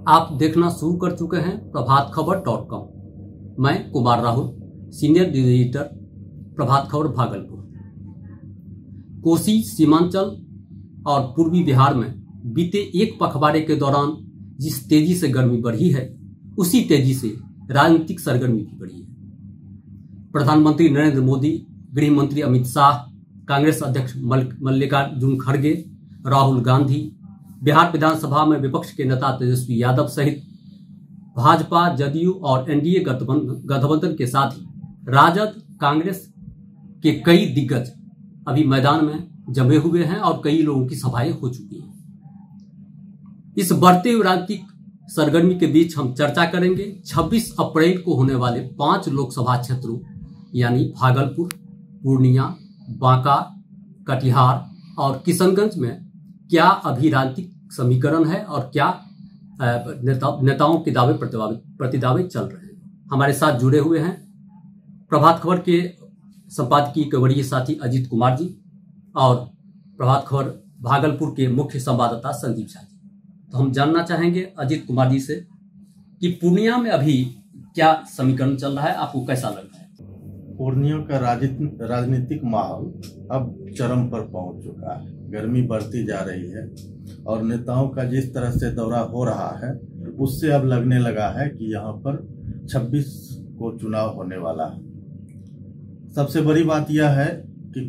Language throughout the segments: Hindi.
आप देखना शुरू कर चुके हैं प्रभातखबर.com। मैं कुमार राहुल, सीनियर एडिटर, प्रभात खबर भागलपुर। कोसी, सीमांचल और पूर्वी बिहार में बीते एक पखवाड़े के दौरान जिस तेजी से गर्मी बढ़ी है, उसी तेजी से राजनीतिक सरगर्मी भी बढ़ी है। प्रधानमंत्री नरेंद्र मोदी, गृह मंत्री अमित शाह, कांग्रेस अध्यक्ष मल्लिकार्जुन खड़गे, राहुल गांधी, बिहार विधानसभा में विपक्ष के नेता तेजस्वी यादव सहित भाजपा, जदयू और एनडीए गठबंधन के साथ ही राजद, कांग्रेस के कई दिग्गज अभी मैदान में जमे हुए हैं और कई लोगों की सभाएं हो चुकी हैं। इस बढ़ते हुए राजनीतिक सरगर्मी के बीच हम चर्चा करेंगे 26 अप्रैल को होने वाले 5 लोकसभा क्षेत्रों यानी भागलपुर, पूर्णिया, बांका, कटिहार और किशनगंज में क्या अभी राजनीतिक समीकरण है और क्या नेताओं के दावे प्रतिदावे चल रहे हैं। हमारे साथ जुड़े हुए हैं प्रभात खबर के संपादकीय के वरीय साथी अजीत कुमार जी और प्रभात खबर भागलपुर के मुख्य संवाददाता संदीप झा जी। तो हम जानना चाहेंगे अजीत कुमार जी से कि पूर्णिया में अभी क्या समीकरण चल रहा है, आपको कैसा लग रहा है? पूर्णिया का राजनीतिक माहौल अब चरम पर पहुंच चुका है। गर्मी बढ़ती जा रही है और नेताओं का जिस तरह से दौरा हो रहा है उससे अब लगने लगा है कि यहाँ पर 26 को चुनाव होने वाला है। सबसे बड़ी बात यह है कि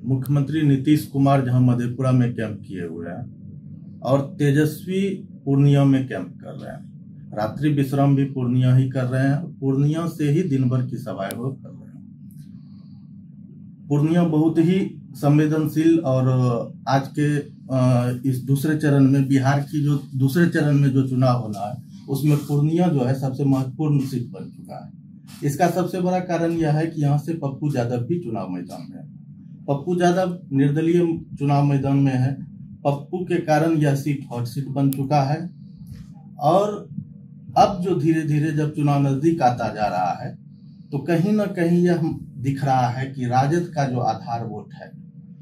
मुख्यमंत्री नीतीश कुमार जहां मधेपुरा में कैंप किए हुए हैं और तेजस्वी पूर्णिया में कैंप कर रहे हैं। रात्रि विश्राम भी पूर्णिया ही कर रहे हैं। पूर्णिया से ही दिन भर की सभाएं वो कर रहे हैं। पूर्णिया बहुत ही संवेदनशील और आज के इस दूसरे चरण में बिहार की जो दूसरे चरण में जो चुनाव होना है उसमें पूर्णिया जो है सबसे महत्वपूर्ण सीट बन चुका है। इसका सबसे बड़ा कारण यह है कि यहाँ से पप्पू यादव भी चुनाव मैदान में है। पप्पू यादव निर्दलीय चुनाव मैदान में है। पप्पू के कारण यह सीट हॉट सीट बन चुका है और अब जो धीरे धीरे जब चुनाव नजदीक आता जा रहा है तो कहीं ना कहीं यह दिख रहा है कि राजद का जो आधार वोट है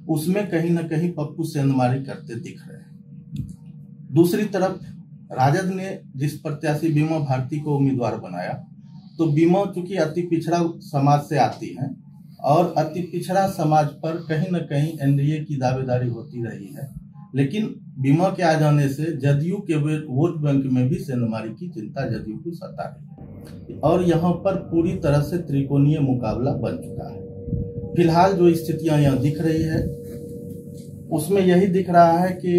उसमें कहीं ना कहीं पप्पू सेंधमारी करते दिख रहे हैं। दूसरी तरफ राजद ने जिस प्रत्याशी बीमा भारती को उम्मीदवार बनाया तो बीमा चूंकि अति पिछड़ा समाज से आती है और अति पिछड़ा समाज पर कहीं न कहीं एनडीए की दावेदारी होती रही है, लेकिन बीमा के आ जाने से जदयू के वोट बैंक में भी सेंधमारी की चिंता जदयू को सता रही है और यहाँ पर पूरी तरह से त्रिकोणीय मुकाबला बन चुका है। फिलहाल जो स्थितियां यहाँ दिख रही है उसमें यही दिख रहा है कि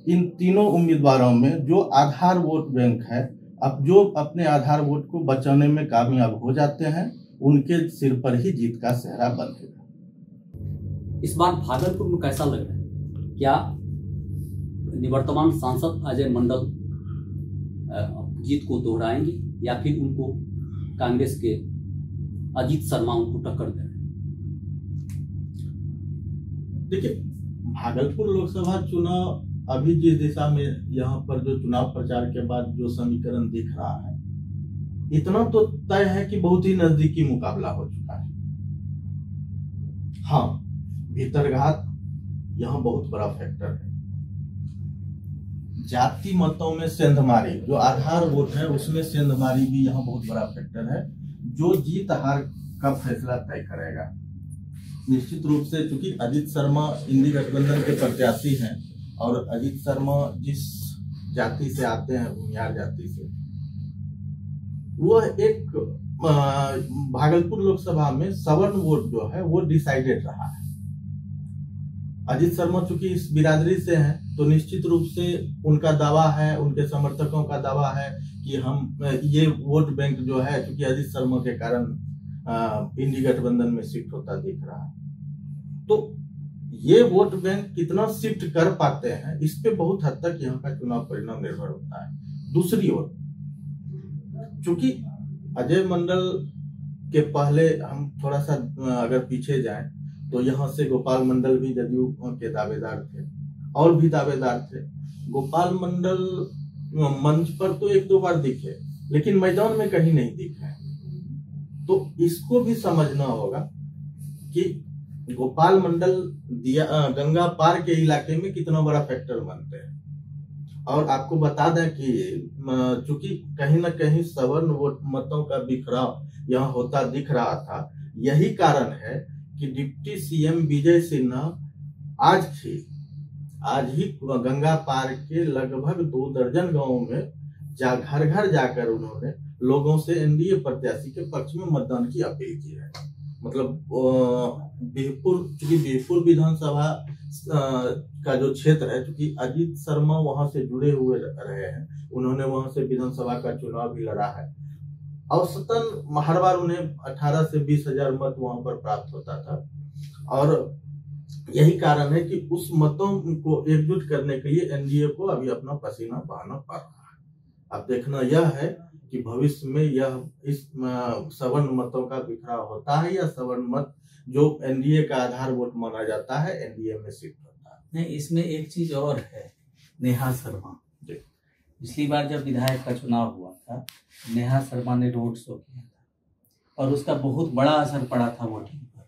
इन तीनों उम्मीदवारों में जो आधार वोट बैंक है, अब जो अपने आधार वोट को बचाने में कामयाब हो जाते हैं उनके सिर पर ही जीत का सेहरा बंधेगा। इस बार भागलपुर में कैसा लग रहा है? क्या निवर्तमान सांसद अजय मंडल जीत को दोहराएंगे या फिर उनको कांग्रेस के अजीत शर्मा उनको टक्कर दे रहे हैं? देखिए, भागलपुर लोकसभा चुनाव अभी जिस दिशा में यहाँ पर जो चुनाव प्रचार के बाद जो समीकरण दिख रहा है, इतना तो तय है कि बहुत ही नजदीकी मुकाबला हो चुका है। हाँ, भीतरघात यहाँ बहुत बड़ा फैक्टर है। जाति मतों में सेंधमारी, जो आधार वोट है उसमें सेंधमारी भी यहाँ बहुत बड़ा फैक्टर है, जो जीत हार का फैसला तय करेगा। निश्चित रूप से चूंकि अजीत शर्मा इंडी गठबंधन के प्रत्याशी हैं और अजीत शर्मा जिस जाति से आते हैं, भूमिहार जाति से, वो एक भागलपुर लोकसभा में सवर्ण वोट जो है वो डिसाइडेड रहा है। अजीत शर्मा चूंकि इस बिरादरी से हैं तो निश्चित रूप से उनका दावा है, उनके समर्थकों का दावा है कि हम ये वोट बैंक जो है क्योंकि अजीत शर्मा के कारण इंडी गठबंधन में शिफ्ट होता दिख रहा है, तो ये वोट बैंक कितना शिफ्ट कर पाते हैं इस पे बहुत हद तक यहाँ का चुनाव परिणाम निर्भर होता है। दूसरी ओर चूंकि अजय मंडल के पहले हम थोड़ा सा अगर पीछे जाएं तो यहाँ से गोपाल मंडल भी जदयू के दावेदार थे और भी दावेदार थे। गोपाल मंडल मंच पर तो 1-2 बार दिखे लेकिन मैदान में कहीं नहीं दिखे। तो इसको भी समझना होगा कि गोपाल मंडल गंगा पार के इलाके में कितना बड़ा फैक्टर बनते हैं और आपको बता दें कि चूंकि कहीं ना कहीं सवर्ण वोट मतों का बिखराव यहाँ होता दिख रहा था, यही कारण है कि डिप्टी सीएम विजय सिन्हा आज ही गंगा पार के लगभग 2 दर्जन गांवों में घर घर जाकर उन्होंने लोगों से एनडीए प्रत्याशी के पक्ष में मतदान की अपील की है। मतलब बीरपुर विधानसभा का जो क्षेत्र है, क्योंकि अजीत शर्मा वहां से जुड़े हुए रहे हैं, उन्होंने वहां से विधानसभा का चुनाव भी लड़ा है। औसतन हर बार उन्हें 18 से 20 हजार मत वहां पर प्राप्त होता था, और यही कारण है कि उस मतों को एकजुट करने के लिए एनडीए को अभी अपना पसीना बहाना पड़ रहा है। अब देखना यह है कि भविष्य में यह इस सवर्ण मतों का बिखराव होता है या सवर्ण मत जो एनडीए का आधार वोट माना जाता है एनडीए में शिफ्ट होता है। नहीं, इसमें एक चीज और है, नेहा शर्मा। पिछली बार जब विधायक का चुनाव हुआ था, नेहा शर्मा ने रोड शो किया था और उसका बहुत बड़ा असर पड़ा था वोटिंग पर,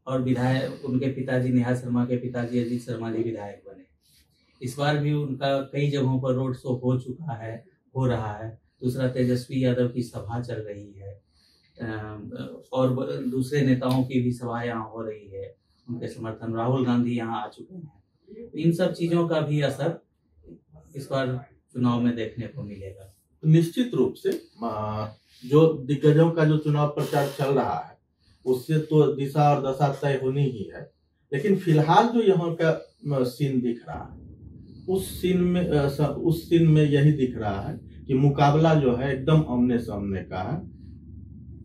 और विधायक उनके पिताजी, नेहा शर्मा के पिताजी अजीत शर्मा जी विधायक बने। इस बार भी उनका कई जगहों पर रोड शो हो रहा है। दूसरा, तेजस्वी यादव की सभा चल रही है और दूसरे नेताओं की भी सभा यहाँ हो रही है, उनके समर्थन। राहुल गांधी यहाँ आ चुके हैं। इन सब चीजों का भी असर इस बार चुनाव में देखने को मिलेगा। निश्चित रूप से जो दिग्गजों का जो चुनाव प्रचार चल रहा है उससे तो दिशा और दशा तय होनी ही है, लेकिन फिलहाल जो यहाँ का सीन दिख रहा है उस सीन में यही दिख रहा है कि मुकाबला जो है एकदम आमने सामने का है।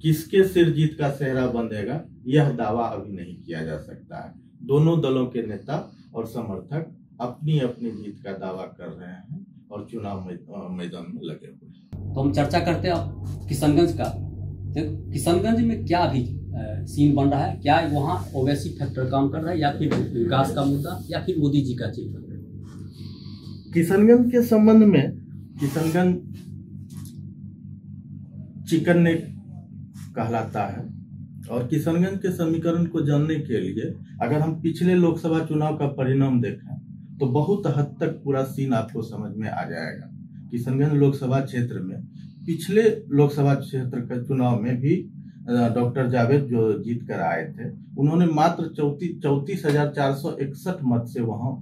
किसके सिर जीत का सेहरा बंधेगा यह दावा अभी नहीं किया जा सकता है। दोनों दलों के नेता और समर्थक अपनी अपनी जीत का दावा कर रहे हैं और चुनाव मैदान में लगे हुए हैं। तो हम चर्चा करते हैं अब किशनगंज का। तो किशनगंज में क्या अभी सीन बन रहा है? क्या वहाँ ओवैसी फैक्टर काम कर रहा है या फिर विकास का मुद्दा या फिर मोदी जी का चित्र? किशनगंज के संबंध में किशनगंज चिकन ने कहलाता है, और किशनगंज के समीकरण को जानने के लिए अगर हम पिछले लोकसभा चुनाव का परिणाम देखें तो बहुत हद तक पूरा सीन आपको समझ में आ जाएगा। किशनगंज लोकसभा क्षेत्र में पिछले लोकसभा क्षेत्र के चुनाव में भी डॉक्टर जावेद जो जीत कर आए थे, उन्होंने मात्र 34,461 मत से वहां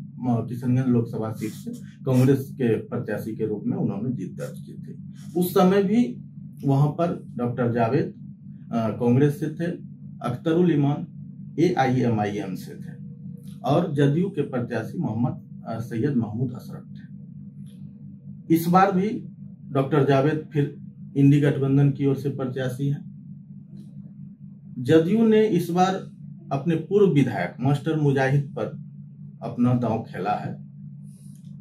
किशनगंज लोकसभा सीट से कांग्रेस के प्रत्याशी के रूप में उन्होंने जीत दर्ज की थी। उस समय भी वहां पर डॉक्टर जावेद कांग्रेस से थे, अख्तरुल ईमान AIMIM से थे, और जदयू के प्रत्याशी मोहम्मद सैयद महमूद अशरफ थे। इस बार भी डॉक्टर जावेद फिर इंडी गठबंधन की ओर से प्रत्याशी हैं। जदयू ने इस बार अपने पूर्व विधायक मास्टर मुजाहिद पर अपना दांव खेला है।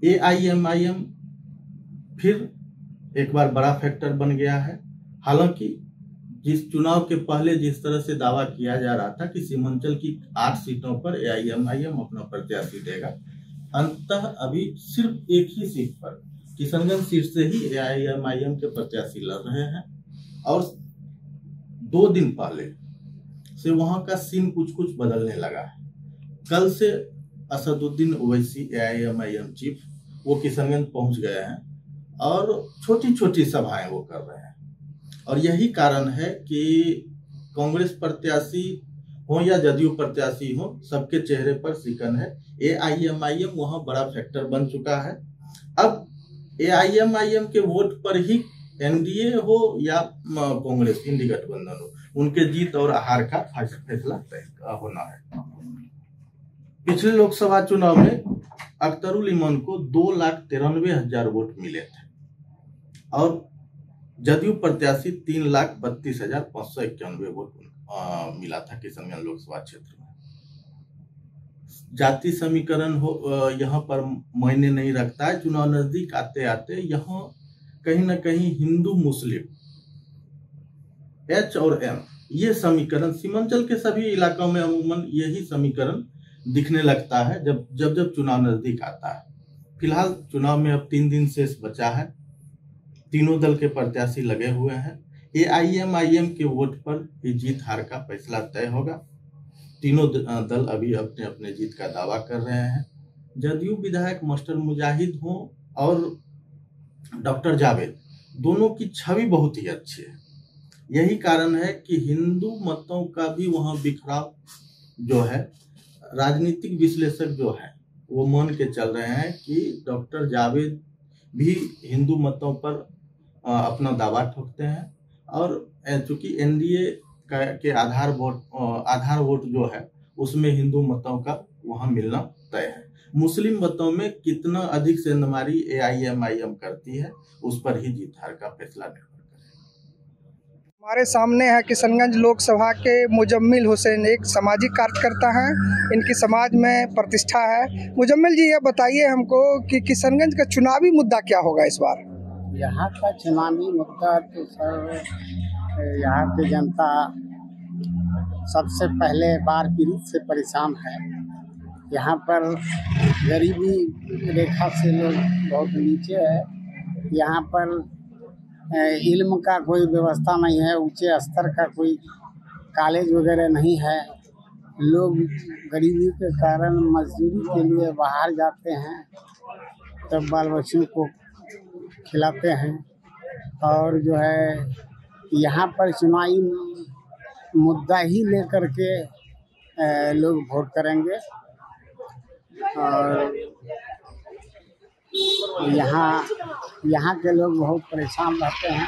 AIMIM फिर एक बार बड़ा फैक्टर बन गया है। हालांकि जिस चुनाव के पहले जिस तरह से दावा किया जा रहा था कि सीमांचल की 8 सीटों पर AIMIM अपना प्रत्याशी देगा, अंततः अभी सिर्फ एक ही सीट पर किशनगंज सीट से ही AIMIM के प्रत्याशी लड़ रहे हैं, और 2 दिन पहले से वहां का सीन कुछ बदलने लगा है। कल से असदुद्दीन ओवैसी AIMIM चीफ वो किशनगंज पहुंच गए हैं और छोटी छोटी सभाएं वो कर रहे हैं, और यही कारण है कि कांग्रेस प्रत्याशी हो या जदयू प्रत्याशी हो, सबके चेहरे पर शिकन है। AIMIM वहां बड़ा फैक्टर बन चुका है। अब AIMIM के वोट पर ही एनडीए हो या कांग्रेस इंडी गठबंधन हो, उनके जीत और हार का फैसला तय होना है। पिछले लोकसभा चुनाव में अख्तरुल ईमान को 2,93,000 वोट मिले थे, और जदयू प्रत्याशी 3,32,591 वोट मिला था किशनगंज लोकसभा क्षेत्र में। जाति समीकरण यहाँ पर मायने नहीं रखता है। चुनाव नजदीक आते आते यहाँ कहीं ना कहीं हिंदू मुस्लिम H और M ये समीकरण सीमांचल के सभी इलाकों में अमूमन यही समीकरण दिखने लगता है जब चुनाव नजदीक आता है। फिलहाल चुनाव में अब 3 दिन शेष बचा है। तीनों दल के प्रत्याशी लगे हुए हैं। AIMIM के वोट पर ही जीत हार का फैसला तय होगा। तीनों दल अभी अपने अपने जीत का दावा कर रहे हैं। जदयू विधायक मास्टर मुजाहिद हो और डॉक्टर जावेद, दोनों की छवि बहुत ही अच्छी है। यही कारण है कि हिंदू मतों का भी वहाँ बिखराव जो है, राजनीतिक विश्लेषक जो है वो मान के चल रहे हैं कि डॉक्टर जावेद भी हिंदू मतों पर अपना दावा ठोकते हैं। और चूंकि एनडीए के आधार वोट जो है उसमें हिंदू मतों का वहाँ मिलना तय है। मुस्लिम मतों में कितना अधिक सेंधमारी AIMIM करती है उस पर ही जीत हार का फैसला निर्भर करेगा। हमारे सामने है किशनगंज लोकसभा के मुजम्मिल हुसैन, एक सामाजिक कार्यकर्ता हैं, इनकी समाज में प्रतिष्ठा है। मुजम्मिल जी, ये बताइए हमको कि किशनगंज का चुनावी मुद्दा क्या होगा इस बार? यहाँ का चुनावी मुद्दा तो सर, यहाँ की जनता सबसे पहले बाढ़ पीड़ित से परेशान है। यहाँ पर गरीबी रेखा से लोग बहुत नीचे है। यहाँ पर इल्म का कोई व्यवस्था नहीं है, ऊंचे स्तर का कोई कॉलेज वगैरह नहीं है। लोग गरीबी के कारण मजदूरी के लिए बाहर जाते हैं, तब बाल बच्चों को खिलाते हैं। और जो है यहाँ पर चुनावी मुद्दा ही लेकर के लोग वोट करेंगे। और यहाँ के लोग बहुत परेशान रहते हैं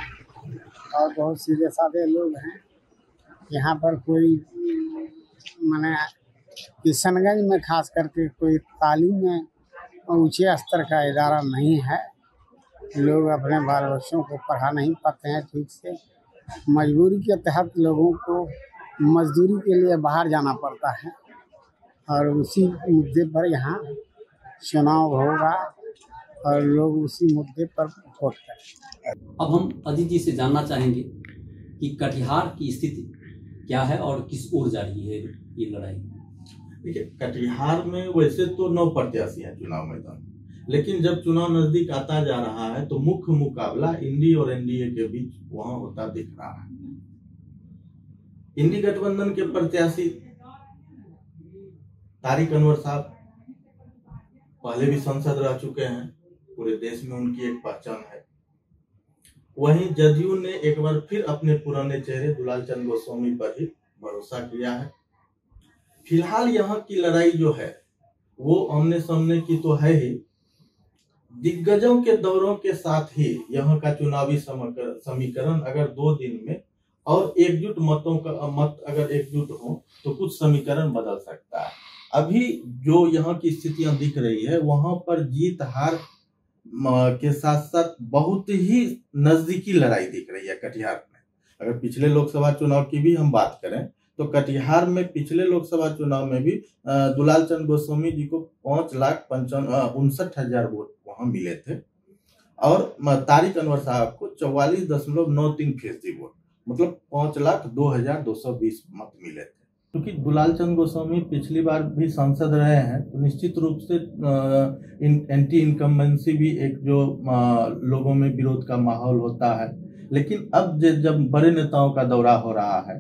और बहुत सीधे साधे लोग हैं। यहाँ पर कोई माने किशनगंज में खास करके कोई तालीम में ऊंचे स्तर का इदारा नहीं है। लोग अपने बाल बच्चों को पढ़ा नहीं पाते हैं ठीक से। मजबूरी के तहत लोगों को मजदूरी के लिए बाहर जाना पड़ता है और उसी मुद्दे पर यहाँ चुनाव होगा और लोग उसी मुद्दे पर वोट करेंगे। अब हम अजीत जी से जानना चाहेंगे कि कटिहार की स्थिति क्या है और किस ओर जा रही है ये लड़ाई। देखिए, कटिहार में वैसे तो 9 प्रत्याशी हैं चुनाव मैदान, लेकिन जब चुनाव नजदीक आता जा रहा है तो मुख्य मुकाबला इंडी और एनडीए के बीच वहां होता दिख रहा है। इंडी गठबंधन के प्रत्याशी तारिक अनवर साहब पहले भी सांसद रह चुके हैं, पूरे देश में उनकी एक पहचान है। वहीं जदयू ने एक बार फिर अपने पुराने चेहरे दुलाल चंद गोस्वामी पर ही भरोसा किया है। फिलहाल यहाँ की लड़ाई जो है वो आमने सामने की तो है ही, दिग्गजों के दौरों के साथ ही यहाँ का चुनावी समीकरण अगर 2 दिन में और एकजुट मतों का मत अगर एकजुट हो तो कुछ समीकरण बदल सकता है। अभी जो यहाँ की स्थितियां दिख रही है वहां पर जीत हार के साथ साथ बहुत ही नजदीकी लड़ाई दिख रही है कटिहार में। अगर पिछले लोकसभा चुनाव की भी हम बात करें तो कटिहार में पिछले लोकसभा चुनाव में भी दुलाल चंद गोस्वामी जी को 5,59,000 वोट वहां मिले थे और तारिक अनवर साहब को 44.93% वोट, मतलब 5,02,220 मत मिले थे। क्योंकि दुलाल चंद गोस्वामी पिछली बार भी सांसद रहे हैं तो निश्चित रूप से एंटी इनकम्बेंसी भी एक जो लोगों में विरोध का माहौल होता है। लेकिन अब जब बड़े नेताओं का दौरा हो रहा है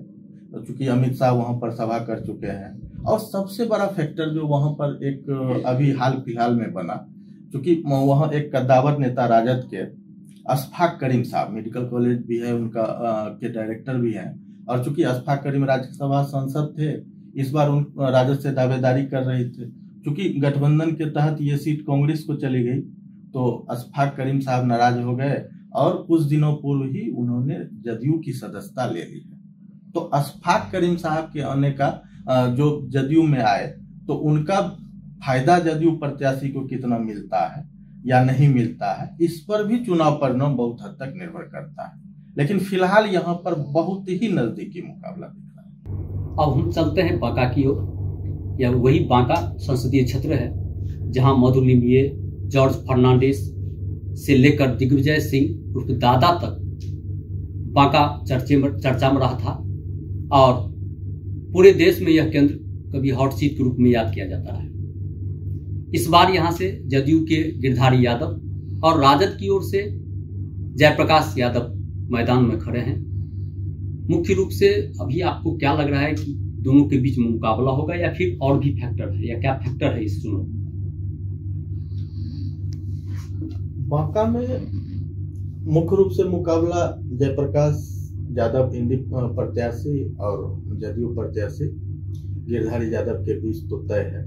तो चूंकि अमित शाह वहां पर सभा कर चुके हैं और सबसे बड़ा फैक्टर जो वहां पर एक अभी हाल फिलहाल में बना, चूंकि वहां एक कद्दावर नेता राजद के अशफाक करीम साहब, मेडिकल कॉलेज भी है उनका के डायरेक्टर भी हैं, और चूंकि अशफाक करीम राज्यसभा सांसद थे, इस बार उन राजद से दावेदारी कर रहे थे। चूंकि गठबंधन के तहत ये सीट कांग्रेस को चली गई तो अशफाक करीम साहब नाराज हो गए और कुछ दिनों पूर्व ही उन्होंने जदयू की सदस्यता ले ली है। तो अशफाक करीम साहब के आने का जो जदयू में आए तो उनका फायदा जदयू प्रत्याशी को कितना मिलता है या नहीं मिलता है, इस पर भी चुनाव परिणाम बहुत हद तक निर्भर करता है। लेकिन फिलहाल यहाँ पर बहुत ही नजदीकी मुकाबला दिख रहा है। अब हम चलते हैं बांका की ओर। यह वही बांका संसदीय क्षेत्र है जहां मधु लिम्बिये, जॉर्ज फर्नांडिस से लेकर दिग्विजय सिंह उर्फ दादा तक बांका चर्चा में रहा था और पूरे देश में यह केंद्र कभी हॉट सीट के रूप में याद किया जाता है। इस बार यहां से जदयू के गिरधारी यादव और राजद की ओर से जयप्रकाश यादव मैदान में खड़े हैं। मुख्य रूप से अभी आपको क्या लग रहा है कि दोनों के बीच मुकाबला होगा या फिर और भी फैक्टर है, या क्या फैक्टर है इस चुनाव? बांका में मुख्य रूप से मुकाबला जयप्रकाश यादव इंडी प्रत्याशी और जदयू प्रत्याशी गिरधारी यादव के बीच तो तय है,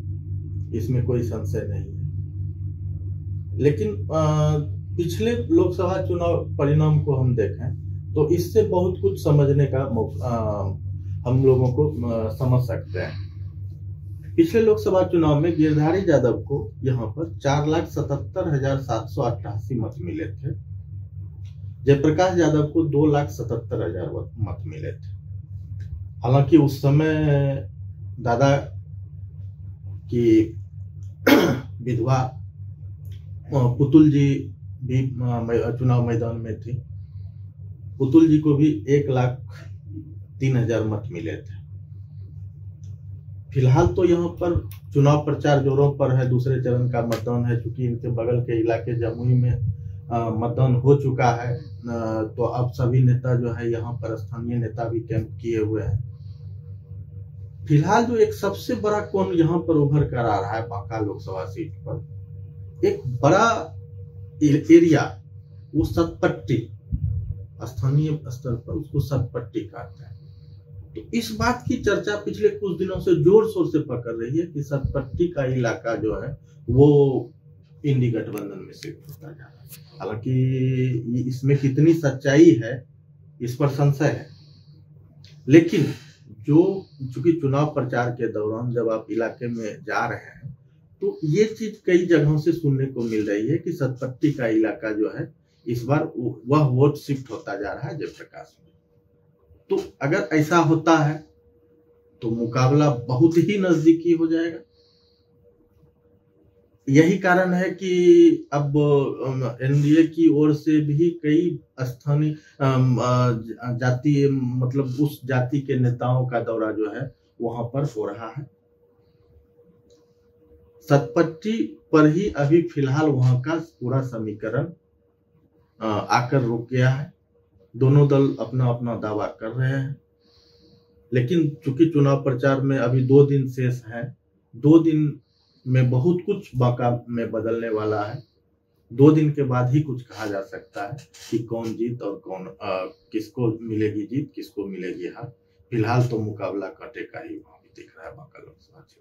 इसमें कोई संशय नहीं है। लेकिन पिछले लोकसभा चुनाव परिणाम को हम देखें तो इससे बहुत कुछ समझने का हम लोगों को समझ सकते हैं। पिछले लोकसभा चुनाव में गिरधारी यादव को यहाँ पर 4,77,788 मत मिले थे, जयप्रकाश यादव को 2,77,000 मत मिले थे। हालांकि उस समय दादा की विधवा पुतुल जी भी चुनाव मैदान में थी। पुतुल जी को भी 1,03,000 मत मिले थे। फिलहाल तो यहाँ पर चुनाव प्रचार जोरों पर है, दूसरे चरण का मतदान है। चूंकि इनके बगल के इलाके जमुई में मतदान हो चुका है, तो अब सभी नेता जो है यहाँ पर स्थानीय नेता भी कैंप किए हुए हैं। फिलहाल जो एक सबसे बड़ा कोण यहाँ पर उभर कर आ रहा है बांका लोकसभा सीट पर, एक बड़ा एरिया, वो सतपट्टी, स्थानीय स्तर पर उसको सतपट्टी कहते हैं। तो इस बात की चर्चा पिछले कुछ दिनों से जोर शोर से पकड़ रही है कि सतपट्टी का इलाका जो है वो इंडी गठबंधन में शिफ्ट होता जा रहा है। हालांकि इसमें कितनी सच्चाई है इस पर संशय है, लेकिन चूंकि चुनाव प्रचार के दौरान जब आप इलाके में जा रहे हैं तो ये चीज कई जगहों से सुनने को मिल रही है कि सतपट्टी का इलाका जो है इस बार वह वोट शिफ्ट होता जा रहा है जयप्रकाश में। तो अगर ऐसा होता है तो मुकाबला बहुत ही नजदीकी हो जाएगा। यही कारण है कि अब एनडीए की ओर से भी कई स्थानीय जाति, मतलब उस जाति के नेताओं का दौरा जो है वहां पर हो रहा है। सतपट्टी पर ही अभी फिलहाल वहां का पूरा समीकरण आकर रुक गया है। दोनों दल अपना अपना दावा कर रहे हैं, लेकिन चूंकि चुनाव प्रचार में अभी 2 दिन शेष हैं, 2 दिन में बहुत कुछ बांका में बदलने वाला है। 2 दिन के बाद ही कुछ कहा जा सकता है कि कौन जीत और कौन किसको मिलेगी जीत, किसको मिलेगी हार। फिलहाल तो मुकाबला कांटे का ही वहां दिख रहा है बांका लोकसभा क्षेत्र।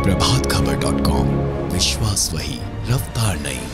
प्रभातखबर.com, विश्वास वही, रफ्तार नहीं।